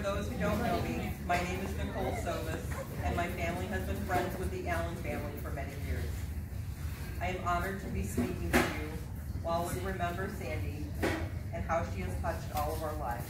those who don't know me, my name is Nicole Sovis, and my family has been friends with the Allen family for many years. I am honored to be speaking to you while we remember Sandy and how she has touched all of our lives.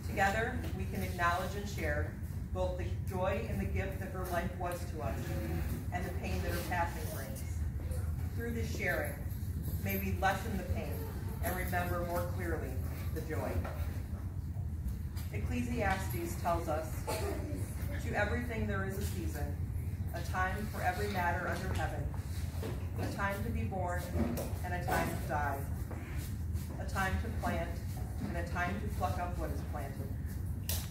Together, we can acknowledge and share both the joy and the gift that her life was to us, and the pain that her passing brings. Through this sharing, may we lessen the pain and remember more clearly the joy. Ecclesiastes tells us, to everything there is a season, a time for every matter under heaven, a time to be born and a time to die, a time to plant and a time to pluck up what is planted,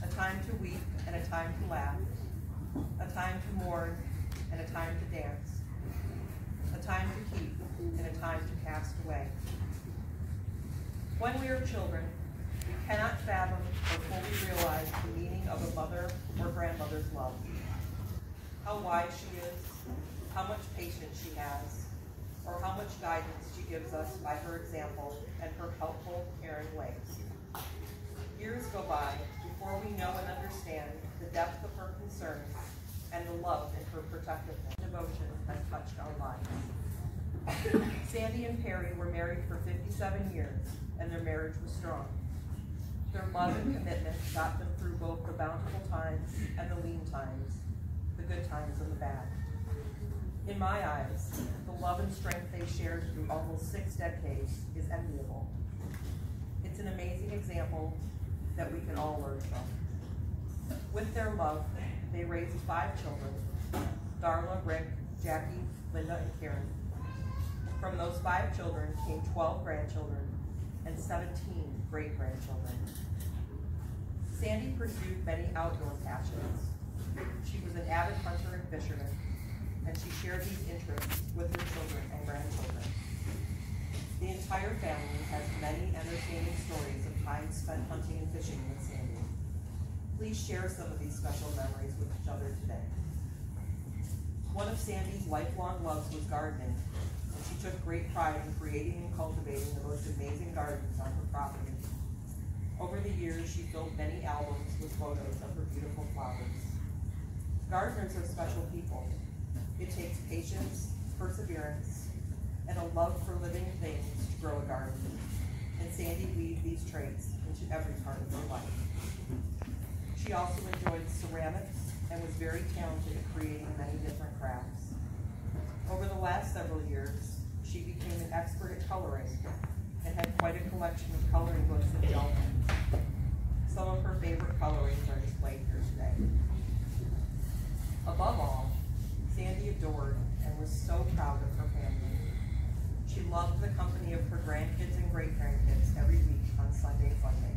a time to weep and a time to laugh, a time to mourn and a time to dance, a time to keep and a time to cast away. When we are children, we cannot fathom or fully realize the meaning of a mother or grandmother's love. How wise she is, how much patience she has, or how much guidance she gives us by her example and her helpful, caring ways. Years go by before we know and understand the depth of her concerns and the love in her protectiveness and devotion has touched our lives. Sandy and Perry were married for 57 years, and their marriage was strong. Their love and commitment got them through both the bountiful times and the lean times, the good times and the bad. In my eyes, the love and strength they shared through almost 6 decades is enviable. It's an amazing example that we can all learn from. With their love, they raised 5 children: Darla, Rick, Jackie, Linda, and Karen. From those 5 children came 12 grandchildren and 17 great-grandchildren. Sandy pursued many outdoor passions. She was an avid hunter and fisherman, and she shared these interests with her children and grandchildren. The entire family has many entertaining stories of time spent hunting and fishing with Sandy. Please share some of these special memories with each other today. One of Sandy's lifelong loves was gardening, and she took great pride in creating and cultivating the most amazing gardens on her property. Over the years, she filled many albums with photos of her beautiful flowers. Gardeners are special people. It takes patience, perseverance, and a love for living things to grow a garden. And Sandy weaved these traits into every part of her life. She also enjoyed ceramics and was very talented at creating many different crafts. Over the last several years, she became an expert at coloring and had quite a collection of coloring books and gel pens. Some of her favorite colorings are displayed here today. Above all, Sandy adored and was so proud of her family. She loved the company of her grandkids and great-grandkids every week on Sunday Funday.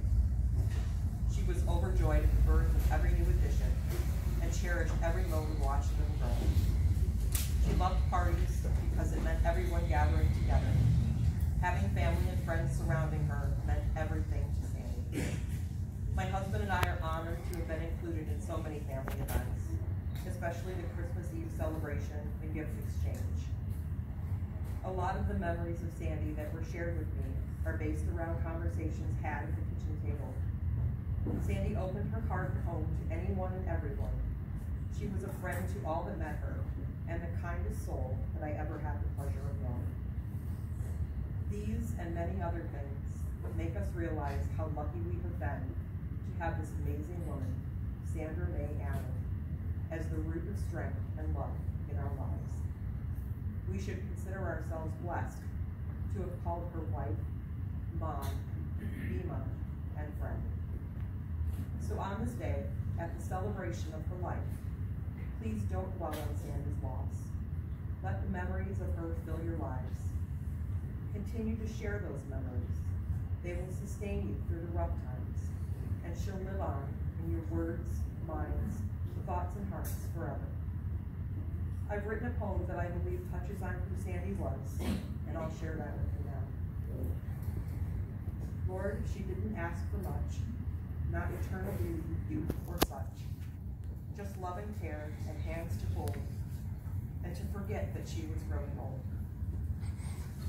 She was overjoyed at the birth of every new addition and cherished every moment watching them grow. She loved parties because it meant everyone gathering together. Having family and friends surrounding her meant everything to Sandy. My husband and I are honored to have been included in so many family events, especially the Christmas Eve celebration and gift exchange. A lot of the memories of Sandy that were shared with me are based around conversations had at the kitchen table. Sandy opened her heart and home to anyone and everyone. She was a friend to all that met her, and the kindest soul that I ever had the pleasure of knowing. These and many other things make us realize how lucky we have been to have this amazing woman, Sandra May Allen, as the root of strength and love in our lives. We should consider ourselves blessed to have called her wife, mom, Bima, and friend. So on this day, at the celebration of her life, please don't dwell on Sandy's loss. Let the memories of her fill your lives. Continue to share those memories. They will sustain you through the rough times, and she'll live on in your words, minds, thoughts, and hearts forever. I've written a poem that I believe touches on who Sandy was, and I'll share that with you now. Lord, she didn't ask for much, not eternal youth or such, just love and care and hands to hold, and to forget that she was growing old.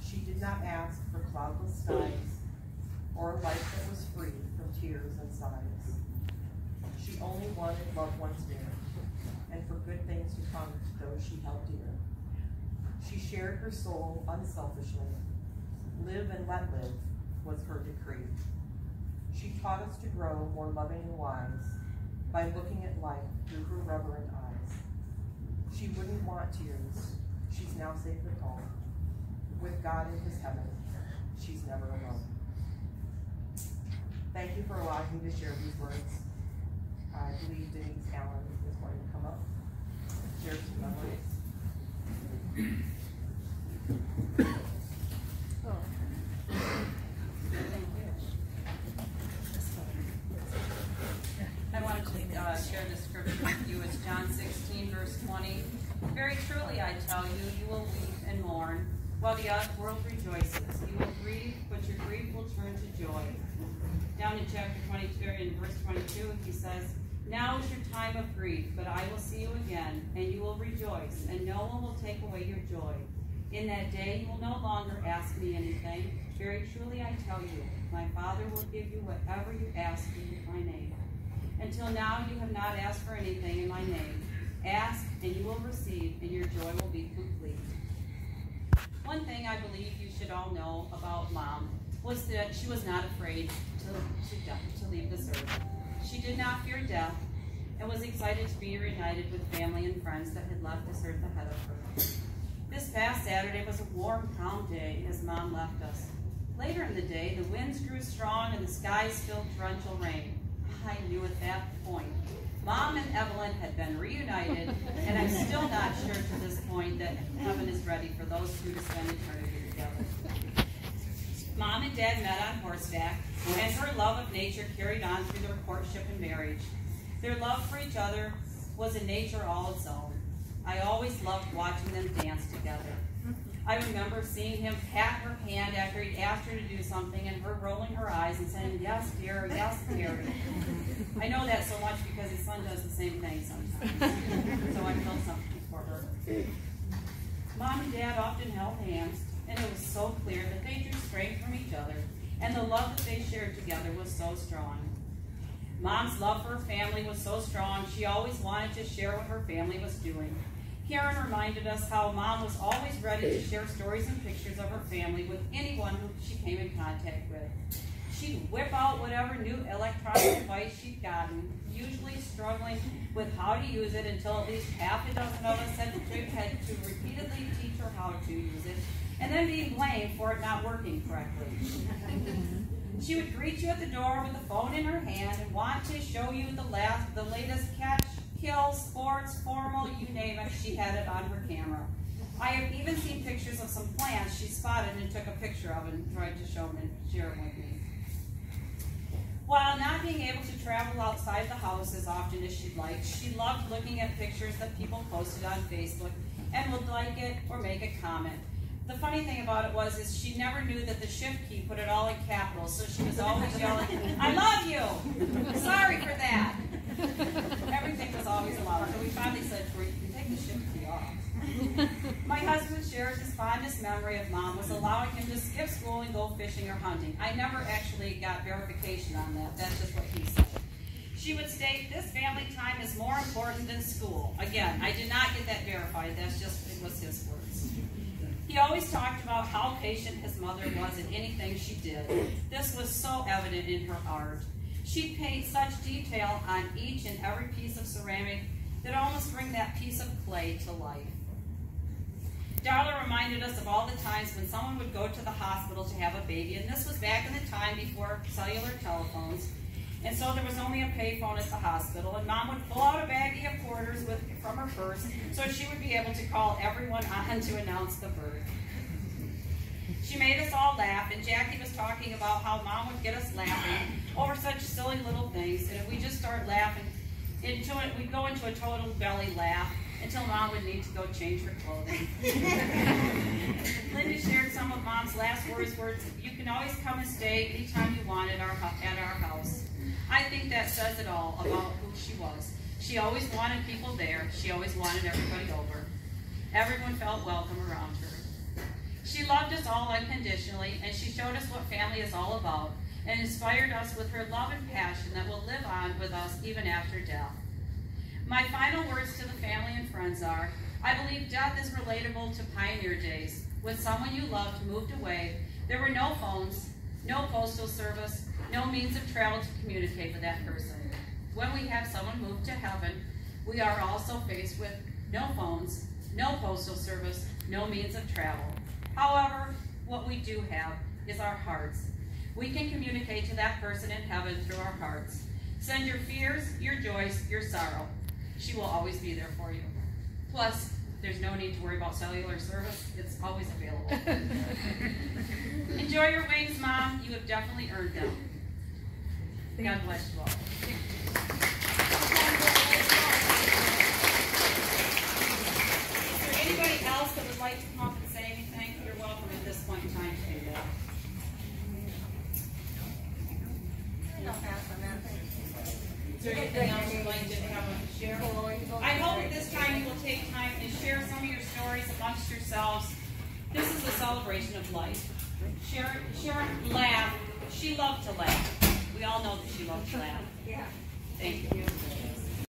She did not ask for cloudless skies or a life that was free from tears and sighs. She only wanted loved ones near, and for good things to come to those she held dear. She shared her soul unselfishly. Live and let live was her decree. She taught us to grow more loving and wise by looking at life through her reverent eyes. She wouldn't want tears. She's now safe at home. With God in his heaven, she's never alone. Thank you for allowing me to share these words. I believe Denise Allen is going to come up, share some memories. I wanted to share the scripture with you. It's John 16, verse 20. Very truly I tell you, you will weep and mourn, while the world rejoices. You will grieve, but your grief will turn to joy. Down in chapter 22, in verse 22, he says, now is your time of grief, but I will see you again, and you will rejoice, and no one will take away your joy. In that day you will no longer ask me anything. Very truly I tell you, my Father will give you whatever you ask in my name. Until now you have not asked for anything in my name. Ask, and you will receive, and your joy will be complete. One thing I believe you should all know about Mom was that she was not afraid to leave this earth. She did not fear death and was excited to be reunited with family and friends that had left this earth ahead of her. This past Saturday was a warm, calm day as Mom left us. Later in the day, the winds grew strong and the skies filled torrential rain. I knew at that point Mom and Evelyn had been reunited, and I'm still not sure to this point that heaven is ready for those two to spend eternity together. Mom and Dad met on horseback, and her love of nature carried on through their courtship and marriage. Their love for each other was a nature all its own. I always loved watching them dance together. I remember seeing him pat her hand after he'd asked her to do something and her rolling her eyes and saying, yes, dear, yes, dear. I know that so much because his son does the same thing sometimes. So I felt something for her. Mom and Dad often held hands, and it was so clear that they drew strength from each other, and the love that they shared together was so strong. Mom's love for her family was so strong, she always wanted to share what her family was doing. Karen reminded us how Mom was always ready to share stories and pictures of her family with anyone who she came in contact with. She'd whip out whatever new electronic device she'd gotten, usually struggling with how to use it until at least half a dozen of us had to repeatedly teach her how to use it, and then being blamed for it not working correctly. She would greet you at the door with the phone in her hand and want to show you the latest catch, kill, sports, formal, you name it, she had it on her camera. I have even seen pictures of some plants she spotted and took a picture of and tried to show them and share them with me. While not being able to travel outside the house as often as she'd like, she loved looking at pictures that people posted on Facebook and would like it or make a comment. The funny thing about it is she never knew that the shift key put it all in capitals, so she was always yelling, I love you! Sorry for that! Everything was always allowed, so we finally said, you can take the shift key off. My husband shares his fondest memory of Mom was allowing him to skip school and go fishing or hunting. I never actually got verification on that. That's just what he said. She would state, this family time is more important than school. Again, I did not get that verified. It was his words. He always talked about how patient his mother was in anything she did. This was so evident in her art. She'd paint such detail on each and every piece of ceramic that almost bring that piece of clay to life. Darla reminded us of all the times when someone would go to the hospital to have a baby, and this was back in the time before cellular telephones, and so there was only a payphone at the hospital, and Mom would pull out a baggie of quarters from her purse so she would be able to call everyone on to announce the birth. She made us all laugh, and Jackie was talking about how Mom would get us laughing over such silly little things, and if we just start laughing into it, we'd go into a total belly laugh until Mom would need to go change her clothing. Linda shared some of Mom's last words, you can always come and stay anytime you want at our house. I think that says it all about who she was. She always wanted people there. She always wanted everybody over. Everyone felt welcome around her. She loved us all unconditionally, and she showed us what family is all about, and inspired us with her love and passion that will live on with us even after death. My final words to the family and friends are, I believe death is relatable to pioneer days. When someone you loved moved away, there were no phones, no postal service, no means of travel to communicate with that person. When we have someone move to heaven, we are also faced with no phones, no postal service, no means of travel. However, what we do have is our hearts. We can communicate to that person in heaven through our hearts. Send your fears, your joys, your sorrow. She will always be there for you. Plus, there's no need to worry about cellular service. It's always available. Enjoy your wings, Mom. You have definitely earned them. God bless you all. Is there anybody else that would like to come up and say anything? You're welcome at this point in time to do that. Is there anything else you'd like to have a share? I hope at this time you will take time and share some of your stories amongst yourselves. This is a celebration of life. Sharon laughed. She loved to laugh. We all know that she loved to laugh. Yeah. Thank you.